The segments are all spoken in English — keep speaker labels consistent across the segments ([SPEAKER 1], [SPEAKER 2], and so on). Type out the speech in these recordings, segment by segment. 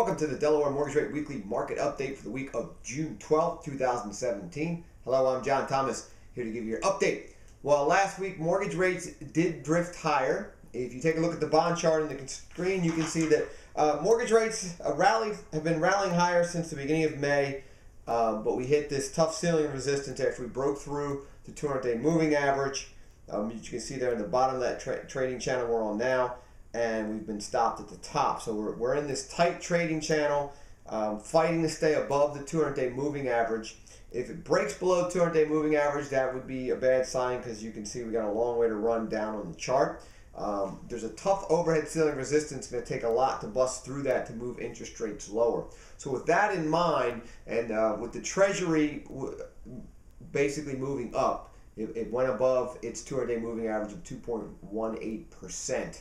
[SPEAKER 1] Welcome to the Delaware Mortgage Rate Weekly Market Update for the week of June 12th, 2017. Hello, I'm John Thomas, here to give you your update. Well, last week mortgage rates did drift higher. If you take a look at the bond chart on the screen, you can see that mortgage rates have been rallying higher since the beginning of May, but we hit this tough ceiling of resistance after we broke through the 200-day moving average. You can see there in the bottom of that trading channel we're on now, and we've been stopped at the top. So we're in this tight trading channel, fighting to stay above the 200-day moving average. If it breaks below 200-day moving average, that would be a bad sign, because you can see we got a long way to run down on the chart. There's a tough overhead ceiling resistance. It's going to take a lot to bust through that to move interest rates lower. So with that in mind, and with the Treasury basically moving up, it went above its 200-day moving average of 2.18%.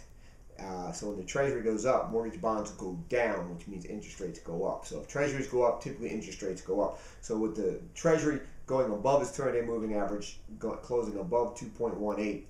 [SPEAKER 1] So when the Treasury goes up, mortgage bonds go down, which means interest rates go up. So if Treasuries go up, typically interest rates go up. So with the Treasury going above its 200-day moving average, closing above 2.18,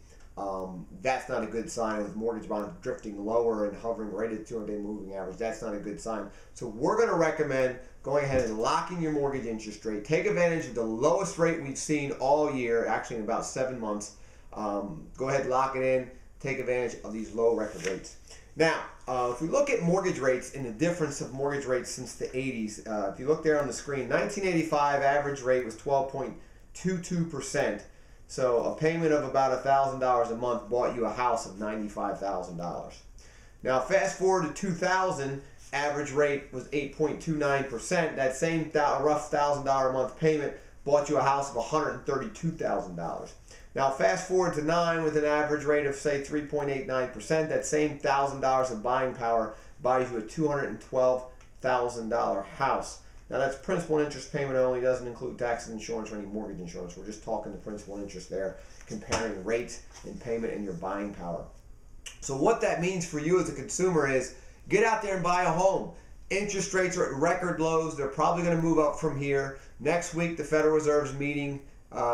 [SPEAKER 1] that's not a good sign. With mortgage bonds drifting lower and hovering right at the 200-day moving average, that's not a good sign. So we're going to recommend going ahead and locking your mortgage interest rate. Take advantage of the lowest rate we've seen all year, actually in about 7 months. Go ahead and lock it in. Take advantage of these low record rates. Now, if we look at mortgage rates and the difference of mortgage rates since the 80s, if you look there on the screen, 1985 average rate was 12.22%. So a payment of about $1,000 a month bought you a house of $95,000. Now, fast forward to 2000, average rate was 8.29%. That same rough $1,000 a month payment bought you a house of $132,000. Now, fast forward to 9 with an average rate of, say, 3.89%. That same $1,000 of buying power buys you a $212,000 house. Now, that's principal and interest payment only. Doesn't include taxes, insurance, or any mortgage insurance. We're just talking the principal and interest there, comparing rates and payment and your buying power. So what that means for you as a consumer is get out there and buy a home. Interest rates are at record lows. They're probably going to move up from here. Next week, the Federal Reserve's meeting,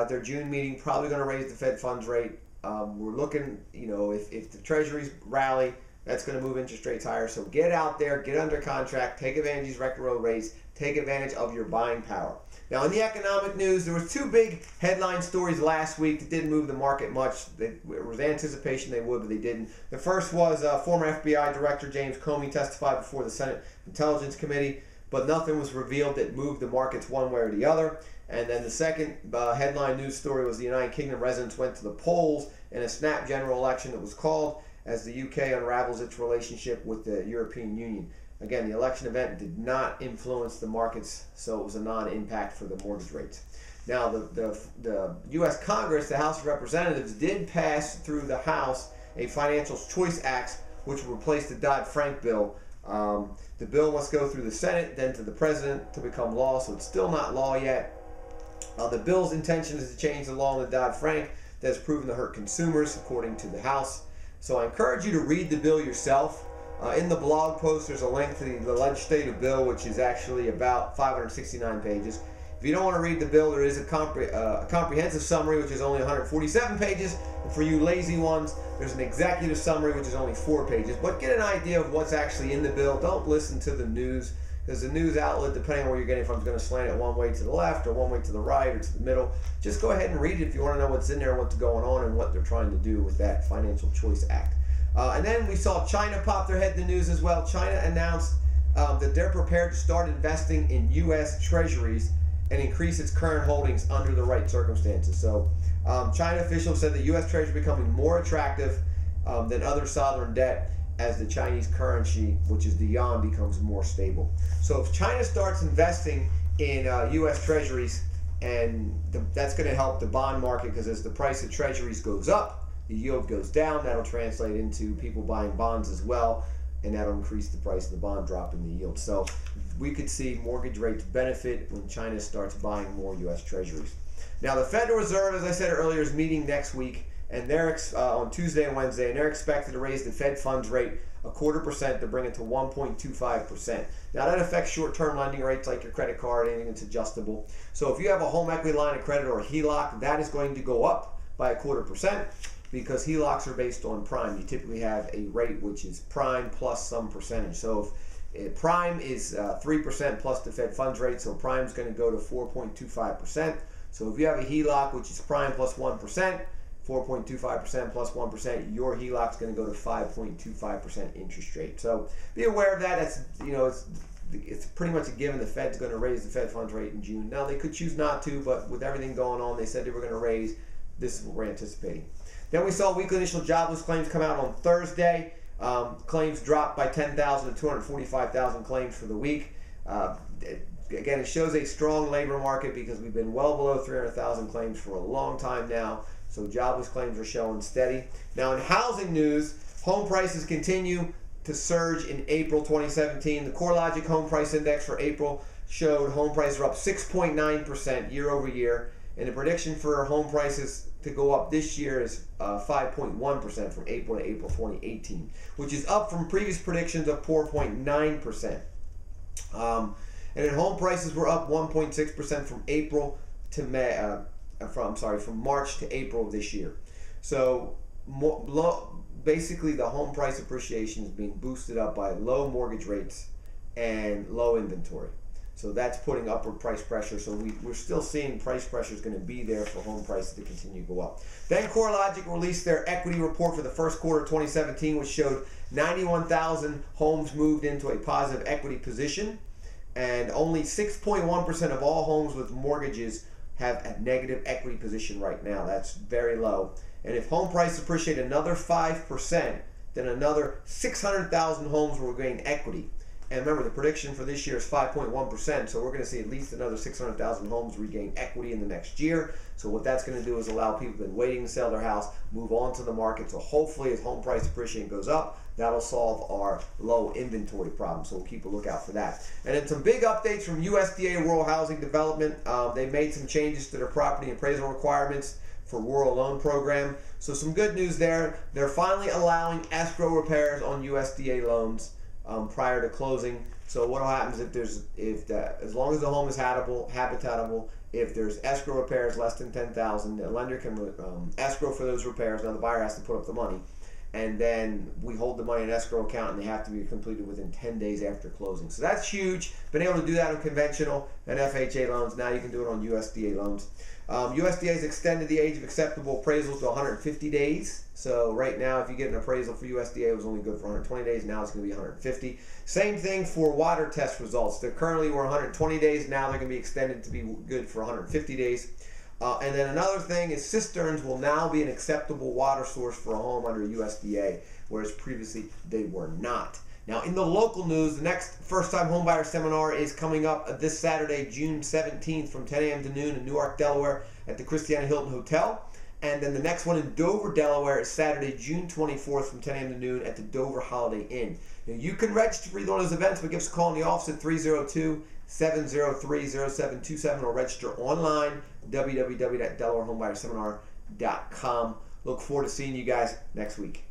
[SPEAKER 1] their June meeting, probably going to raise the Fed funds rate. We're looking, if the Treasuries rally, that's going to move interest rates higher. So get out there, get under contract, take advantage of these record low rates, take advantage of your buying power. Now, in the economic news, there was two big headline stories last week that didn't move the market much. There was anticipation they would, but they didn't. The first was former FBI Director James Comey testified before the Senate Intelligence Committee, but nothing was revealed that moved the markets one way or the other. And then the second headline news story was the United Kingdom residents went to the polls in a snap general election that was called as the UK unravels its relationship with the European Union. Again, the election event did not influence the markets, so it was a non-impact for the mortgage rates. Now, the U.S. Congress, the House of Representatives, did pass through the House a Financial Choice Act, which will replace the Dodd-Frank bill. The bill must go through the Senate, then to the President to become law, so it's still not law yet. The bill's intention is to change the law on the Dodd-Frank that has proven to hurt consumers, according to the House. So I encourage you to read the bill yourself. In the blog post, there's a link to the legislative bill, which is actually about 569 pages. If you don't want to read the bill, there is a comprehensive summary, which is only 147 pages. And for you lazy ones, there's an executive summary, which is only 4 pages. But get an idea of what's actually in the bill. Don't listen to the news, because the news outlet, depending on where you're getting it from, is going to slant it one way to the left or one way to the right or to the middle. Just go ahead and read it if you want to know what's in there, what's going on, and what they're trying to do with that Financial Choice Act. And then we saw China pop their head in the news as well. China announced that they're prepared to start investing in U.S. Treasuries and increase its current holdings under the right circumstances. So China officials said the U.S. Treasury is becoming more attractive than other sovereign debt as the Chinese currency, which is the yuan, becomes more stable. So if China starts investing in U.S. Treasuries, and that's going to help the bond market, because as the price of Treasuries goes up, the yield goes down. That'll translate into people buying bonds as well, and that'll increase the price of the bond, dropping the yield. So we could see mortgage rates benefit when China starts buying more U.S. Treasuries. Now, the Federal Reserve, as I said earlier, is meeting next week, and they're on Tuesday and Wednesday, and they're expected to raise the Fed funds rate 0.25% to bring it to 1.25%. Now, that affects short-term lending rates like your credit card, anything that's adjustable. So if you have a home equity line of credit or a HELOC, that is going to go up by 0.25%. because HELOCs are based on prime. You typically have a rate which is prime plus some percentage. So Prime is 3% plus the Fed funds rate, so prime is going to go to 4.25%. So if you have a HELOC, which is prime plus 1%, 4.25% plus 1%, your HELOC is going to go to 5.25% interest rate. So be aware of that. That's, you know, it's pretty much a given the Fed's going to raise the Fed funds rate in June. Now, they could choose not to, but with everything going on, they said they were going to raise. This is what we're anticipating. Then we saw weekly initial jobless claims come out on Thursday. Claims dropped by 10,000 to 245,000 claims for the week. Again, it shows a strong labor market because we've been well below 300,000 claims for a long time now. So jobless claims are showing steady. Now, in housing news, home prices continue to surge in April 2017. The CoreLogic Home Price Index for April showed home prices are up 6.9% year over year. And the prediction for home prices to go up this year is 5.1% from April to April 2018, which is up from previous predictions of 4.9%. And then home prices were up 1.6% from April to May, from March to April of this year. So basically, the home price appreciation is being boosted up by low mortgage rates and low inventory. So that's putting upward price pressure. So we're still seeing price pressure is going to be there for home prices to continue to go up. Then CoreLogic released their equity report for the first quarter of 2017, which showed 91,000 homes moved into a positive equity position. And only 6.1% of all homes with mortgages have a negative equity position right now. That's very low. And if home prices appreciate another 5%, then another 600,000 homes will gain equity. And remember, the prediction for this year is 5.1%, so we're going to see at least another 600,000 homes regain equity in the next year. So what that's going to do is allow people who've been waiting to sell their house move on to the market. So hopefully, as home price appreciation goes up, that'll solve our low inventory problem. So we'll keep a lookout for that. And then some big updates from USDA Rural Housing Development. They made some changes to their property appraisal requirements for rural loan program. So some good news there. They're finally allowing escrow repairs on USDA loans prior to closing. So what will happen is as long as the home is habitatable, if there's escrow repairs less than 10,000, the lender can escrow for those repairs. Now the buyer has to put up the money, and then we hold the money in an escrow account, and they have to be completed within 10 days after closing. So that's huge. Been able to do that on conventional and FHA loans. Now you can do it on USDA loans. USDA has extended the age of acceptable appraisals to 150 days. So right now, if you get an appraisal for USDA, it was only good for 120 days. Now it's going to be 150. Same thing for water test results. They currently were 120 days. Now they're going to be extended to be good for 150 days. And then another thing is cisterns will now be an acceptable water source for a home under USDA, whereas previously they were not. Now, in the local news, the next first-time homebuyer seminar is coming up this Saturday, June 17th from 10 a.m. to noon in Newark, Delaware at the Christiana Hilton Hotel. And then the next one in Dover, Delaware is Saturday, June 24th from 10 a.m. to noon at the Dover Holiday Inn. Now, you can register for either one of those events, but give us a call in the office at 302-703-0727 or register online, www.delawarehomebuyerSeminar.com. Look forward to seeing you guys next week.